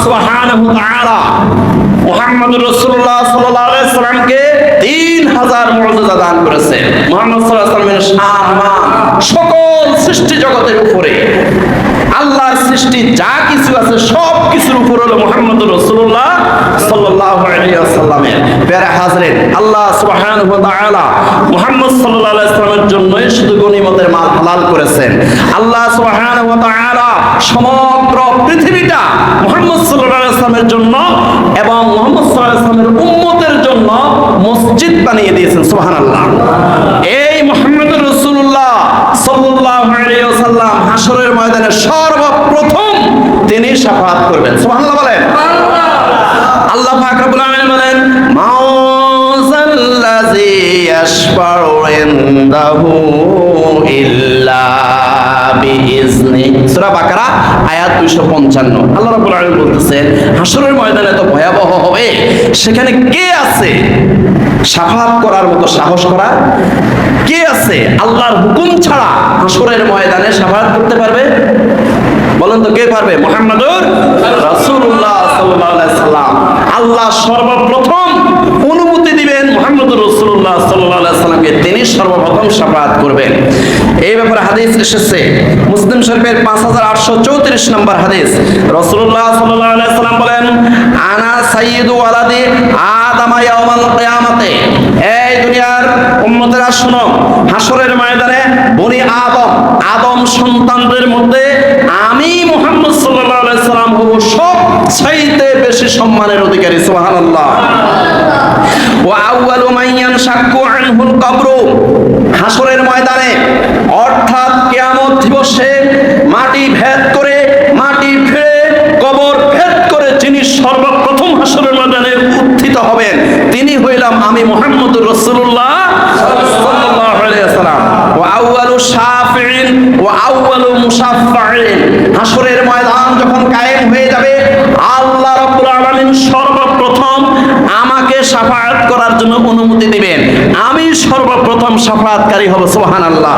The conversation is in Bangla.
সুবহানাহু ওয়া তাআলা মুহাম্মদুর রাসূলুল্লাহ সাল্লাল্লাহু আলাইহি সাল্লামকে 3000 মুজিজা দান করেছেন। মুহাম্মদ সাল্লাল্লাহু আলাইহি সাল্লামের সম্মান সকল সৃষ্টি জগতের উপরে, আল্লাহর সৃষ্টি যা কিছু আছে সব কিছুর উপর হলো মুহাম্মদুর রাসূলুল্লাহ সাল্লাল্লাহু আলাইহি ওয়াসাল্লামের। প্যারা হাজরিন, আল্লাহ সুবহানাহু ওয়া তাআলা মুহাম্মদ সাল্লাল্লাহু আলাইহি ওয়াসাল্লামের জন্যই শুধু গনিমতের মাল হালাল করেছেন। আল্লাহ সুবহানাহু ওয়া তাআলা সমগ্র পৃথিবীটা মুহাম্মদ সাল্লাল্লাহু আলাইহি ওয়াসাল্লামের জন্য এবং মুহাম্মদ সাল্লাল্লাহু আলাইহি ওয়াসাল্লামের উম্মতের জন্য মসজিদ বানিয়ে দিয়েছেন। সুবহানাল্লাহ। এই মুহাম্মদুর রাসূলুল্লাহ সাল্লাল্লাহু আলাইহি ওয়াসাল্লাম হাশরের ময়দানে সর্বপ্রথম তিনি শাফাআত করবেন। সুবহানাল্লাহ বলেন। আল্লাহ পাক রব্বুল আলামিন বলেন, মাউযাল্লাযী ইয়াশফাউ ইনদাহু ইল্লা বিইজনি। সূরা বাকারা আয়াত 255। আল্লাহ রাব্বুল আলামিন বলতেছেন হাশরের ময়দানে তো ভয়াবহ হবে, সেখানে কে আছে শাফাআত করার মতো সাহস করা? কে আছে আল্লাহর হুকুম ছাড়া হাশরের ময়দানে শাফাআত করতে পারবে? বলেন তো কে পারবে? মুহাম্মদুর রাসূলুল্লাহ সাল্লাল্লাহু আলাইহি সাল্লাম। আল্লাহ সর্বপ্রথম অনুমতি দিবেন মুহাম্মদুর রাসূলুল্লাহ সাল্লাল্লাহু আলাইহি সাল্লামকে, তিনি সর্বপ্রথম শাফাআত করবেন। এই ব্যাপারে হাদিস এসেছে মুসলিম শরীফের 5834 নম্বর হাদিস। রাসূলুল্লাহ সাল্লাল্লাহু আলাইহি সাল্লাম বলেন, আনা সাইয়্যিদু ওয়ালাদি আদম ইয়াওমাল কিয়ামাতে। এই দুনিয়ার উম্মতেরা শুনো, হাশরের ময়দানে বনি আদম সন্তানদের মধ্যে আমি মুহাম্মদ সাল্লাল্লাহু আলাইহি সাল্লাম হব সবচাইতে বেশি সম্মানের অধিকারী। সুবহানাল্লাহ। ওয়া আউয়ালু মান ইয়ানশাক্কু আনহুল কবরু। হাশরের ময়দানে অর্থাৎ কিয়ামত দিবসে মাটি ভেদ করে, মাটি ফেড়ে, কবর ভেদ করে যিনি সর্বপ্রথম হাশরের ময়দানে উত্থিত হবেন তিনি হইলাম আমি মুহাম্মদুর রাসূলুল্লাহ সাল্লাল্লাহু আলাইহি ওয়াসাল্লাম। ওয়া আউয়ালু শাফিঈন ওয়া আউয়ালু মুশাফফাঈন। হাশরের ময়দান যখন কায়েম হয়ে যাবে, আল্লাহ রাব্বুল আলামিন সর্বপ্রথম আমাকে শাফাআত করার জন্য অনুমতি দিবেন, আমি সর্বপ্রথম শাফাআতকারী হব। সুবহানাল্লাহ।